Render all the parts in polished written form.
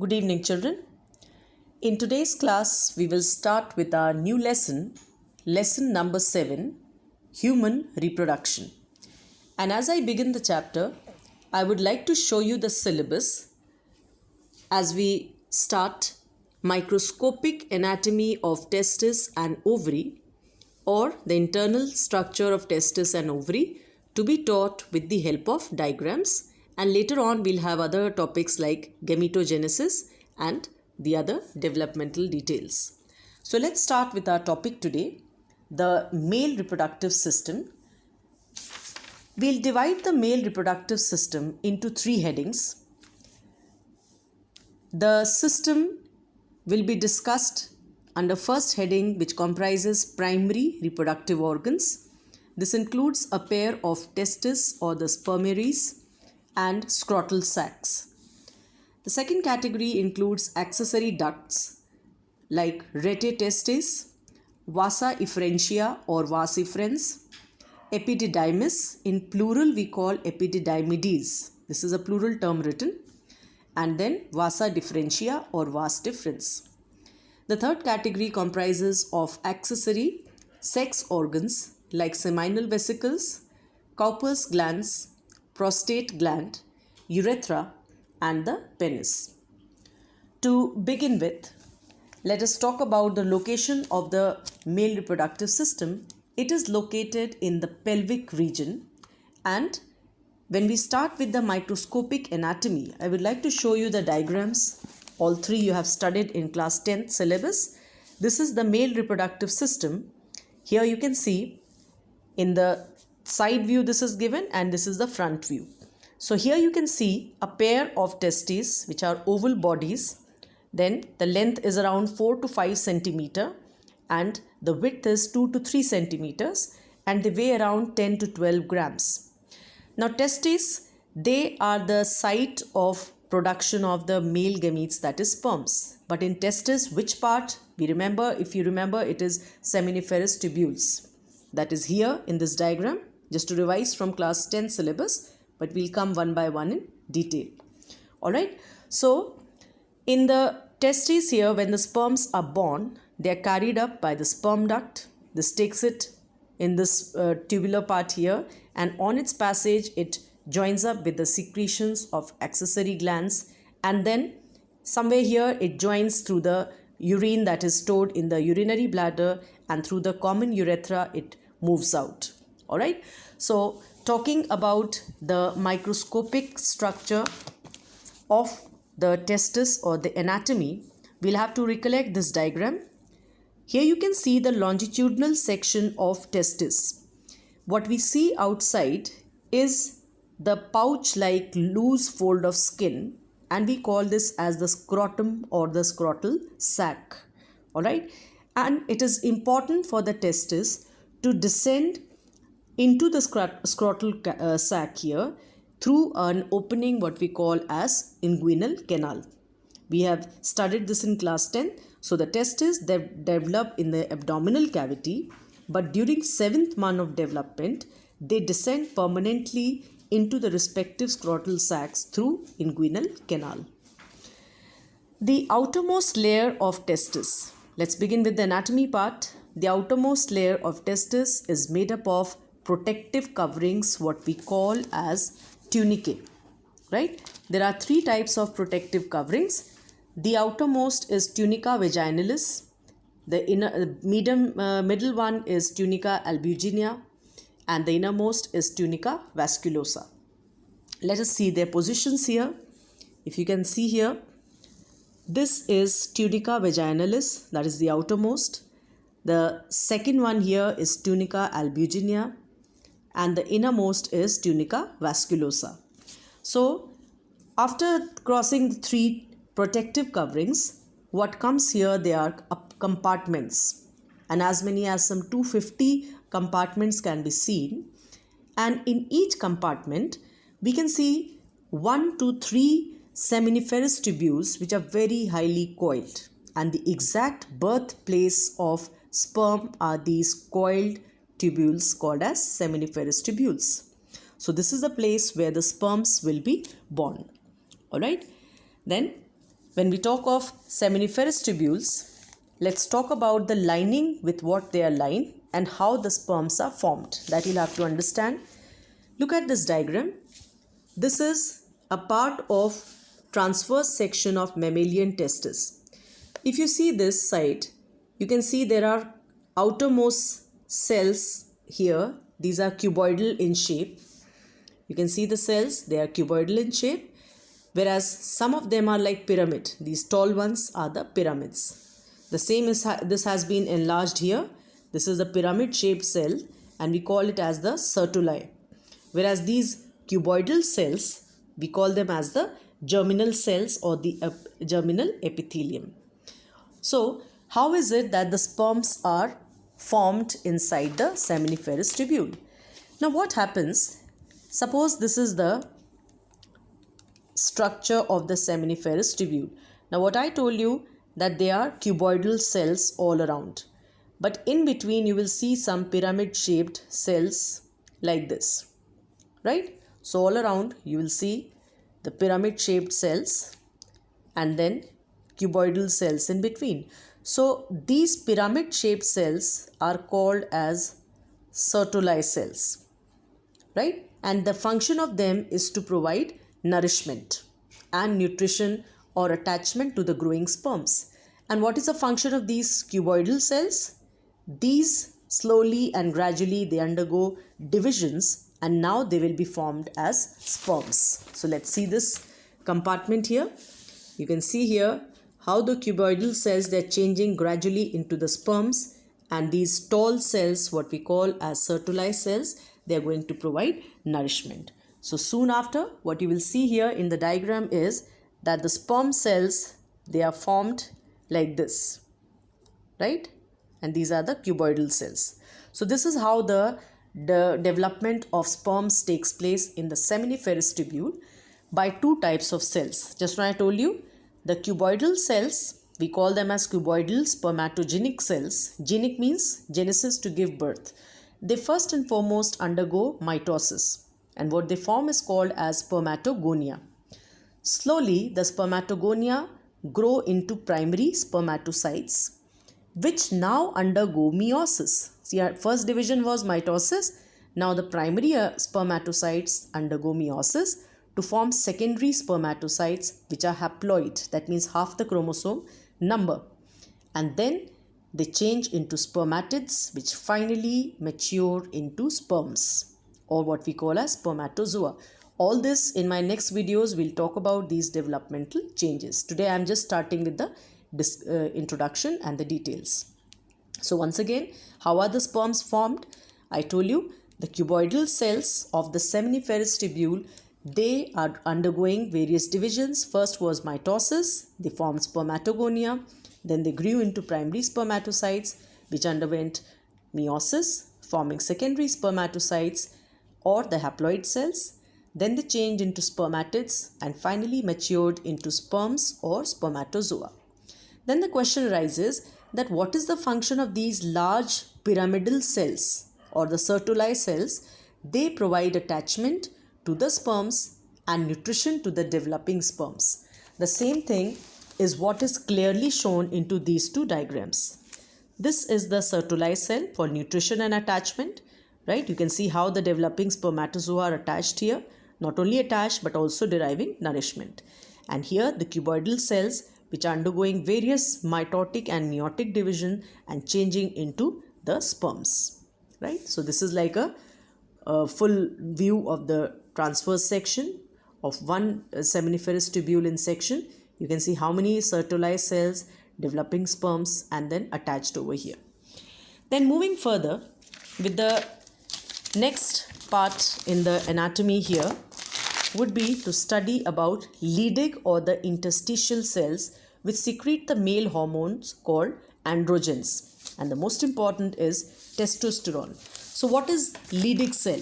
Good evening, children. In today's class, we will start with our new lesson, lesson number 7, Human Reproduction. And as I begin the chapter, I would like to show you the syllabus as we start microscopic anatomy of testis and ovary, or the internal structure of testis and ovary, to be taught with the help of diagrams. And later on we'll have other topics like gametogenesis and the other developmental details. So let's start with our topic today, the male reproductive system. We'll divide the male reproductive system into 3 headings. The system will be discussed under first heading, which comprises primary reproductive organs. This includes a pair of testes or the spermaries and scrotal sacs. The second category includes accessory ducts like rete testis, vasa efferentia or vas efferens, epididymis, in plural we call epididymides. This is a plural term written. And then vasa differentia or vas deferens. The third category comprises of accessory sex organs like seminal vesicles, Cowper's glands, prostate gland, urethra, and the penis. To begin with, let us talk about the location of the male reproductive system. It is located in the pelvic region, and when we start with the microscopic anatomy, I would like to show you the diagrams. All 3 you have studied in class 10th syllabus. This is the male reproductive system. Here you can see in the side view this is given, and this is the front view. So here you can see a pair of testes which are oval bodies. Then the length is around 4 to 5 centimeter and the width is 2 to 3 centimeters, and they weigh around 10 to 12 grams. Now testes, they are the site of production of the male gametes, that is sperms. But in testis, which part? If you remember, it is seminiferous tubules. That is here in this diagram, just to revise from class 10 syllabus, but we'll come one by one in detail. Alright, so in the testes here, when the sperms are born, they are carried up by the sperm duct. This takes it in this tubular part here, and on its passage it joins up with the secretions of accessory glands, and then somewhere here it joins through the urine that is stored in the urinary bladder, and through the common urethra it moves out. Alright, so talking about the microscopic structure of the testis or the anatomy, we'll have to recollect this diagram. Here you can see the longitudinal section of testis. What we see outside is the pouch-like loose fold of skin, and we call this as the scrotum or the scrotal sac. Alright, and it is important for the testis to descend into the scrotal sac here through an opening what we call as inguinal canal. We have studied this in class 10. So the testes develop in the abdominal cavity, but during 7th month of development, they descend permanently into the respective scrotal sacs through inguinal canal. The outermost layer of testis. Let's begin with the anatomy part. The outermost layer of testis is made up of protective coverings, what we call as tunicae. Right? There are 3 types of protective coverings. The outermost is tunica vaginalis. The middle one is tunica albuginea, and the innermost is tunica vasculosa. Let us see their positions here. If you can see here, this is tunica vaginalis, that is the outermost. The second one here is tunica albuginea, and the innermost is tunica vasculosa. So after crossing the 3 protective coverings, what comes here, they are compartments, and as many as some 250 compartments can be seen, and in each compartment we can see 1 to 3 seminiferous tubules which are very highly coiled, and the exact birthplace of sperm are these coiled tubules called as seminiferous tubules. So this is the place where the sperms will be born. Alright, then When we talk of seminiferous tubules, let's talk about the lining with what they are lined and how the sperms are formed. That you'll have to understand. Look at this diagram. This is a part of transverse section of mammalian testis. If you see this side, you can see there are outermost cells here. These are cuboidal in shape. You can see the cells, they are cuboidal in shape, whereas some of them are like pyramid. These tall ones are the pyramids. The same is this has been enlarged here. This is the pyramid shaped cell and we call it as the sertoli. Whereas these cuboidal cells, we call them as the germinal cells or the germinal epithelium. So, how is it that the sperms are formed inside the seminiferous tubule? Now, what happens? Suppose this is the structure of the seminiferous tubule. Now, what I told you that they are cuboidal cells all around. But in between, you will see some pyramid-shaped cells like this, right? So, all around, you will see the pyramid-shaped cells and then cuboidal cells in between. So these pyramid shaped cells are called as sertoli cells, right? And the function of them is to provide nourishment and nutrition or attachment to the growing sperms. And what is the function of these cuboidal cells? These slowly and gradually they undergo divisions and now they will be formed as sperms. So let's see this compartment here. You can see here how the cuboidal cells, they are changing gradually into the sperms, and these tall cells, what we call as sertoli cells, they are going to provide nourishment. So soon after, what you will see here in the diagram is that the sperm cells, they are formed like this, right? And these are the cuboidal cells. So this is how the development of sperms takes place in the seminiferous tubule by two types of cells. Just now I told you, the cuboidal cells, we call them as cuboidal spermatogenic cells. Genic means genesis, to give birth. They first and foremost undergo mitosis, and what they form is called as spermatogonia. Slowly, the spermatogonia grow into primary spermatocytes, which now undergo meiosis. See, our first division was mitosis. Now the primary spermatocytes undergo meiosis to form secondary spermatocytes, which are haploid, that means half the chromosome number, and then they change into spermatids, which finally mature into sperms, or what we call as spermatozoa. All this in my next videos, we'll talk about these developmental changes. Today I'm just starting with the introduction and the details. So once again, how are the sperms formed? I told you the cuboidal cells of the seminiferous tubule, they are undergoing various divisions. First was mitosis, they formed spermatogonia, then they grew into primary spermatocytes, which underwent meiosis, forming secondary spermatocytes or the haploid cells. Then they changed into spermatids and finally matured into sperms or spermatozoa. Then the question arises that what is the function of these large pyramidal cells or the sertoli cells? They provide attachment to the sperms and nutrition to the developing sperms. The same thing is what is clearly shown into these two diagrams. This is the sertoli cell for nutrition and attachment, right? You can see how the developing spermatozoa are attached here, not only attached but also deriving nourishment. And here the cuboidal cells, which are undergoing various mitotic and meiotic division and changing into the sperms, right? So this is like a full view of the transverse section of one seminiferous tubule in section. You can see how many sertoli cells, developing sperms, and then attached over here. Then moving further with the next part in the anatomy here would be to study about Leydig or the interstitial cells, which secrete the male hormones called androgens, and the most important is testosterone. So what is Leydig cell?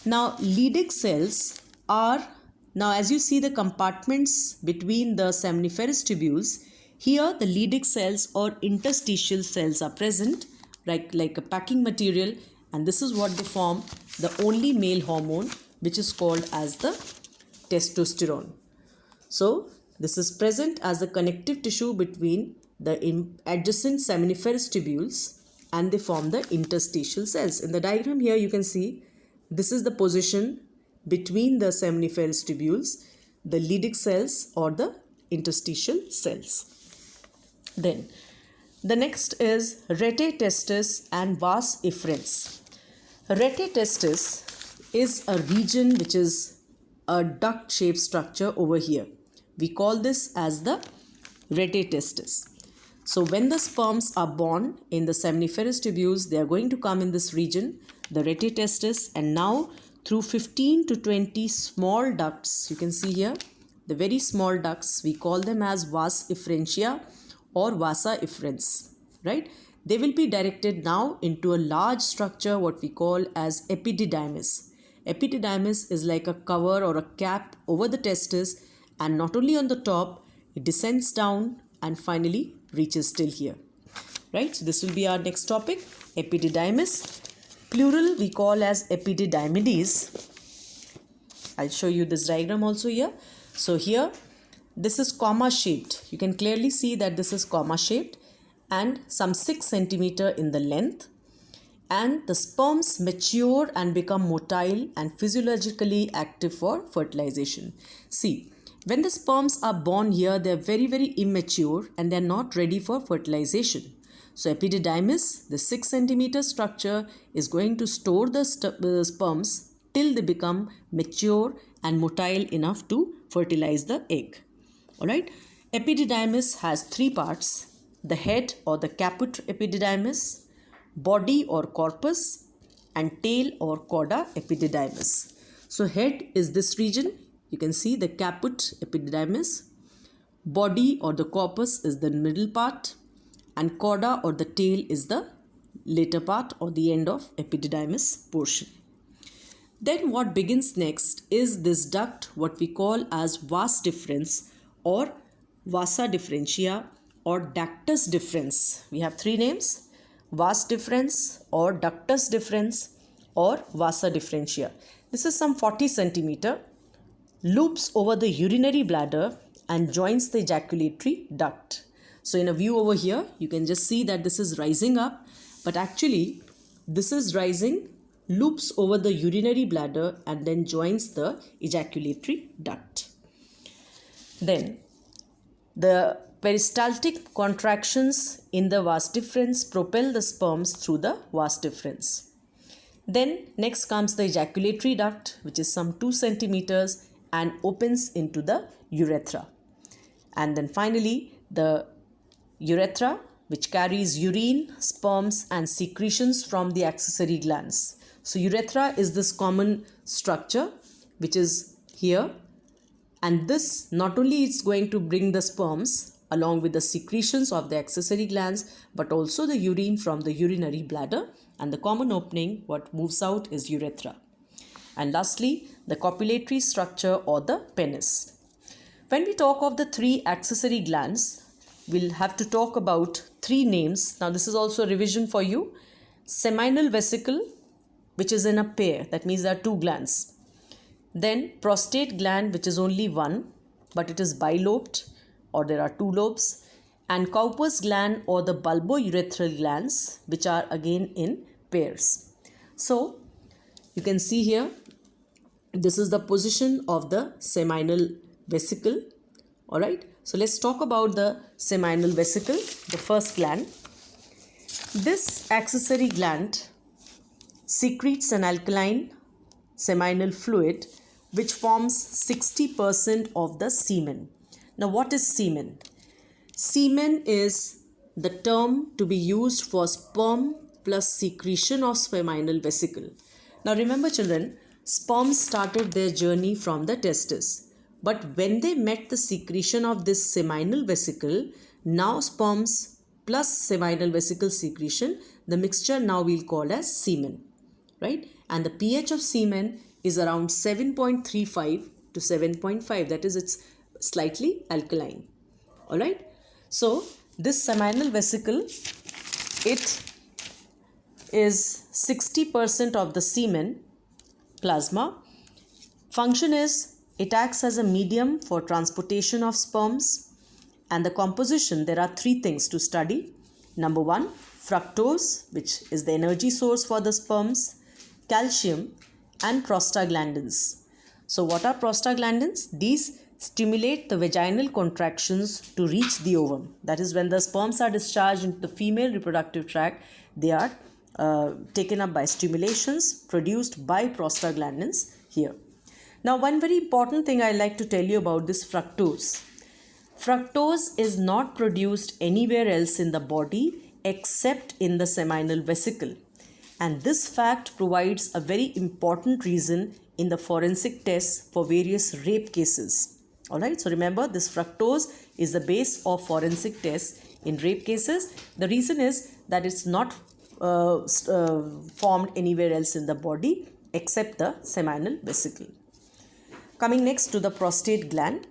Now Leydig cells are, now as you see the compartments between the seminiferous tubules, here the Leydig cells or interstitial cells are present, like a packing material, and this is what they form the only male hormone, which is called as the testosterone. So This is present as the connective tissue between the adjacent seminiferous tubules and they form the interstitial cells. In the diagram here you can see this is the position between the seminiferous tubules, the Leydig cells or the interstitial cells. Then the next is rete testis and vas efferents. Rete testis is a region which is a duct shaped structure over here. We call this as the rete testis. So when the sperms are born in the seminiferous tubules, they are going to come in this region, the rete testis, and now through 15 to 20 small ducts, you can see here, the very small ducts, we call them as vas efferentia or vasa efferents, right? They will be directed now into a large structure, what we call as epididymis. Epididymis is like a cover or a cap over the testis, and not only on the top, it descends down and finally reaches till here, right? So this will be our next topic, epididymis. Plural we call as epididymides. I'll show you this diagram also here. So here, this is comma shaped. You can clearly see that this is comma shaped and some 6 centimeter in the length. And the sperms mature and become motile and physiologically active for fertilization. See, when the sperms are born here, they are very, very immature and they are not ready for fertilization. So epididymis, the 6 centimeter structure, is going to store the sperms till they become mature and motile enough to fertilize the egg. Alright, epididymis has 3 parts: the head or the caput epididymis, body or corpus, and tail or cauda epididymis. So head is this region, you can see the caput epididymis, body or the corpus is the middle part, and cauda or the tail is the later part or the end of epididymis portion. Then what begins next is this duct, what we call as vas deferens or vasa differentia or ductus deferens. We have 3 names: vas deferens or ductus deferens or vasa differentia. This is some 40 centimeter, loops over the urinary bladder and joins the ejaculatory duct. So in a view over here, you can just see that this is rising up, but actually this is rising, loops over the urinary bladder and then joins the ejaculatory duct. Then the peristaltic contractions in the vas deferens propel the sperms through the vas deferens. Then next comes the ejaculatory duct, which is some 2 centimeters and opens into the urethra. And then finally the urethra, which carries urine, sperms and secretions from the accessory glands. So urethra is this common structure which is here, and this not only is going to bring the sperms along with the secretions of the accessory glands, but also the urine from the urinary bladder, and the common opening what moves out is urethra. And lastly, the copulatory structure or the penis. When we talk of the 3 accessory glands, we'll have to talk about 3 names. Now this is also a revision for you. Seminal vesicle, which is in a pair, that means there are 2 glands. Then prostate gland, which is only 1, but it is bilobed or there are 2 lobes. And Cowper's gland or the bulbourethral glands, which are again in pairs. So you can see here, this is the position of the seminal vesicle. Alright, so let's talk about the seminal vesicle, the first gland. This accessory gland secretes an alkaline seminal fluid which forms 60% of the semen. Now what is semen? Semen is the term to be used for sperm plus secretion of seminal vesicle. Now remember children, sperm started their journey from the testis. But when they met the secretion of this seminal vesicle, now sperms plus seminal vesicle secretion, the mixture now we'll call as semen, right? And the pH of semen is around 7.35 to 7.5. That is, it's slightly alkaline. Alright. So this seminal vesicle, it is 60% of the semen plasma. Function is It acts as a medium for transportation of sperms. And the composition, there are three things to study. Number one, fructose, which is the energy source for the sperms, calcium, and prostaglandins. So what are prostaglandins? These stimulate the vaginal contractions to reach the ovum. That is, when the sperms are discharged into the female reproductive tract, they are taken up by stimulations produced by prostaglandins here. Now, one very important thing I like to tell you about this fructose. Fructose is not produced anywhere else in the body except in the seminal vesicle. And this fact provides a very important reason in the forensic tests for various rape cases. Alright, so remember, this fructose is the base of forensic tests in rape cases. The reason is that it's not formed anywhere else in the body except the seminal vesicle. Coming next to the prostate gland,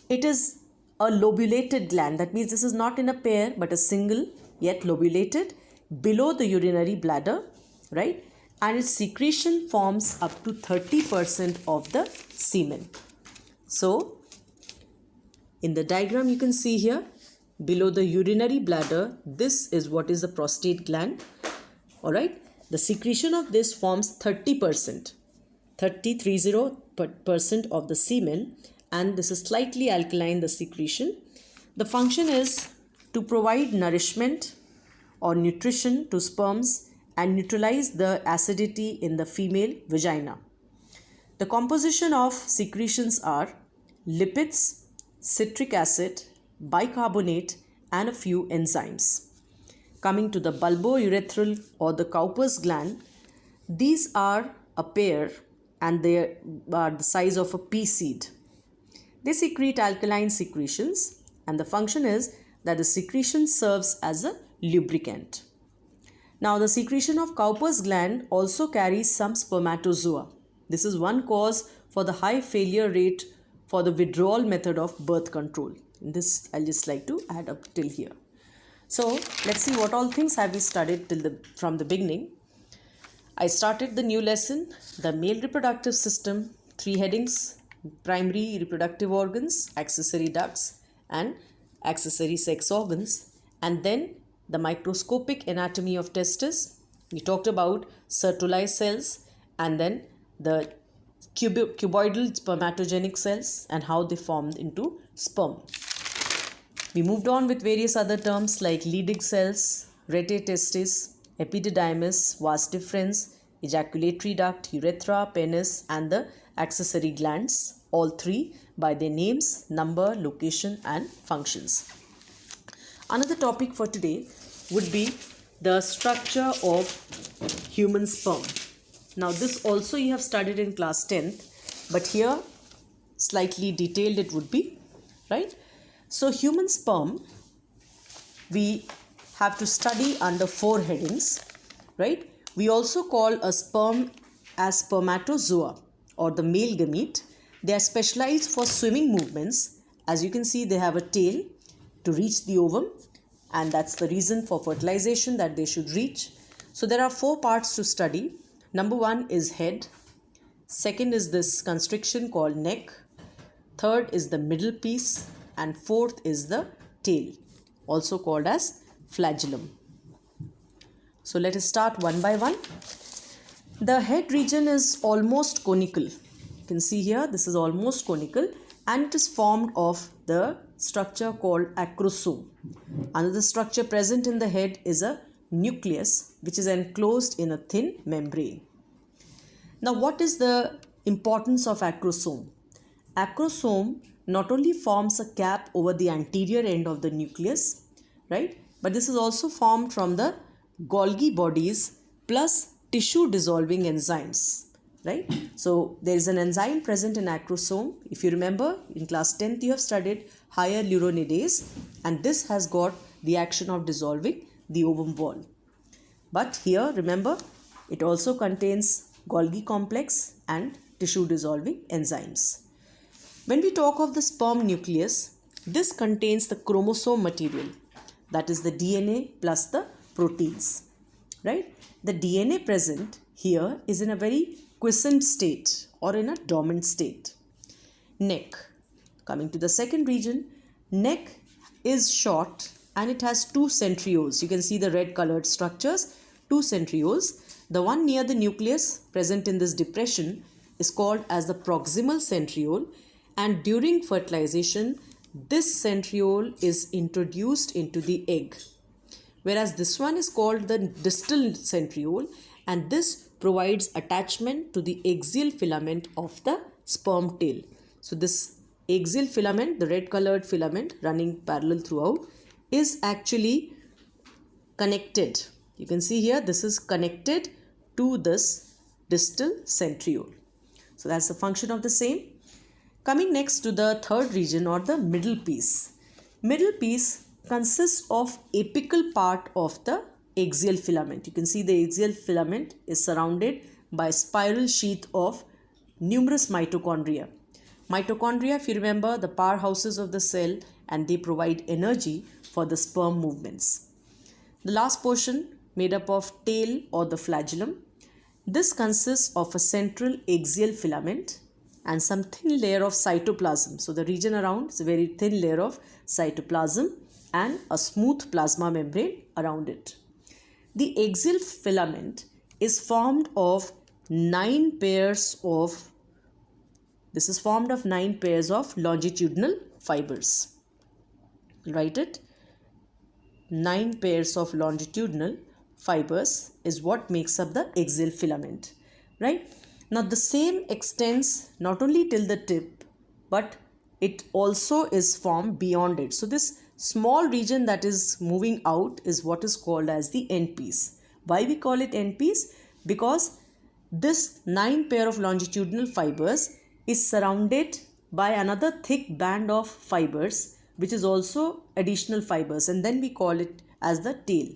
it is a lobulated gland. That means this is not in a pair but a single, yet lobulated, below the urinary bladder, right? And its secretion forms up to 30% of the semen. So, in the diagram you can see here, below the urinary bladder, this is what is the prostate gland. Alright, the secretion of this forms 30% of the semen, and this is slightly alkaline, the secretion. The function is to provide nourishment or nutrition to sperms and neutralize the acidity in the female vagina. The composition of secretions are lipids, citric acid, bicarbonate, and a few enzymes. Coming to the bulbourethral or the Cowper's gland, these are a pair and they are the size of a pea seed. They secrete alkaline secretions, and the function is that the secretion serves as a lubricant. Now, the secretion of Cowper's gland also carries some spermatozoa. This is one cause for the high failure rate for the withdrawal method of birth control. In this, I'll just like to add up till here. So, let's see what all things have we studied from the beginning. I started the new lesson, the male reproductive system, 3 headings: primary reproductive organs, accessory ducts, and accessory sex organs. And then the microscopic anatomy of testis. We talked about Sertoli cells and then the cuboidal spermatogenic cells and how they formed into sperm. We moved on with various other terms like Leydig cells, rete testis, epididymis, vas deferens, ejaculatory duct, urethra, penis, and the accessory glands, all 3 by their names, number, location, and functions. Another topic for today would be the structure of human sperm. Now, this also you have studied in class 10th, but here slightly detailed it would be, right? So, human sperm we have to study under 4 headings, right? We also call a sperm as spermatozoa or the male gamete. They are specialized for swimming movements. As you can see, they have a tail to reach the ovum, and that's the reason for fertilization that they should reach. So there are 4 parts to study. Number 1 is head. Second is this constriction called neck. Third is the middle piece, and fourth is the tail, also called as flagellum. So let us start one by one. The head region is almost conical. You can see here this is almost conical, and it is formed of the structure called acrosome. Another structure present in the head is a nucleus, which is enclosed in a thin membrane. Now, what is the importance of acrosome? Acrosome not only forms a cap over the anterior end of the nucleus, right? But this is also formed from the Golgi bodies plus tissue dissolving enzymes, right? So there is an enzyme present in acrosome. If you remember, in class 10th you have studied hyaluronidase, and this has got the action of dissolving the ovum wall. But here, remember, it also contains Golgi complex and tissue dissolving enzymes. When we talk of the sperm nucleus, this contains the chromosome material, that is the DNA plus the proteins, right? The DNA present here is in a very quiescent state or in a dormant state. neck. Coming to the second region, neck is short and it has two centrioles. You can see the red colored structures, two centrioles. The one near the nucleus present in this depression is called as the proximal centriole, and during fertilization this centriole is introduced into the egg, whereas this one is called the distal centriole, and this provides attachment to the axial filament of the sperm tail. So this axial filament, the red colored filament running parallel throughout, is actually connected. You can see here this is connected to this distal centriole. So that's the function of the same. Coming next to the third region, or the middle piece. Middle piece consists of apical part of the axial filament. You can see the axial filament is surrounded by spiral sheath of numerous mitochondria. Mitochondria, if you remember, the powerhouses of the cell, and they provide energy for the sperm movements. The last portion, made up of tail or the flagellum. This consists of a central axial filament and some thin layer of cytoplasm. So the region around is a very thin layer of cytoplasm and a smooth plasma membrane around it. The axial filament is formed of 9 pairs of longitudinal fibers. Write it. 9 pairs of longitudinal fibers is what makes up the axial filament. Right? Now the same extends not only till the tip, but it also is formed beyond it. So this small region that is moving out is what is called as the end piece. Why we call it end piece? Because this 9 pair of longitudinal fibers is surrounded by another thick band of fibers, which is also additional fibers, and then we call it as the tail.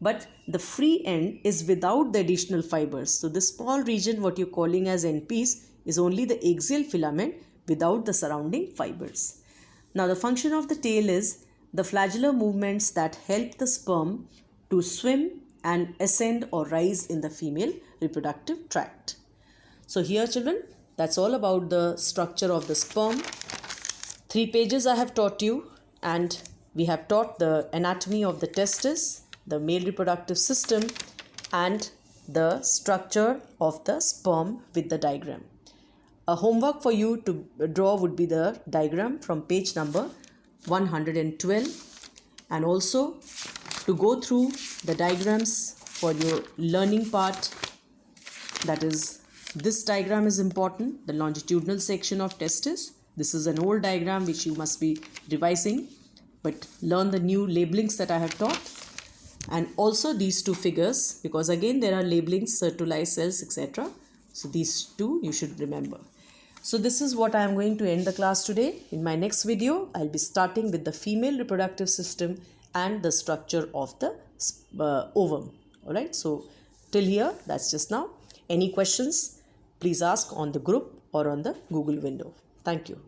But the free end is without the additional fibers. So this small region, what you're calling as end piece, is only the axial filament without the surrounding fibers. Now the function of the tail is the flagellar movements that help the sperm to swim and ascend or rise in the female reproductive tract. So here children, that's all about the structure of the sperm. 3 pages I have taught you, and we have taught the anatomy of the testis, the male reproductive system, and the structure of the sperm with the diagram. A homework for you to draw would be the diagram from page number 112, and also to go through the diagrams for your learning part. That is, this diagram is important, the longitudinal section of testis. This is an old diagram which you must be revising, but learn the new labelings that I have taught. And also these two figures, because again there are labelings, Sertoli cells, etc. So these two you should remember. So this is what I am going to end the class today. In my next video, I'll be starting with the female reproductive system and the structure of the ovum. Alright, so till here, that's just now. Any questions, please ask on the group or on the Google window. Thank you.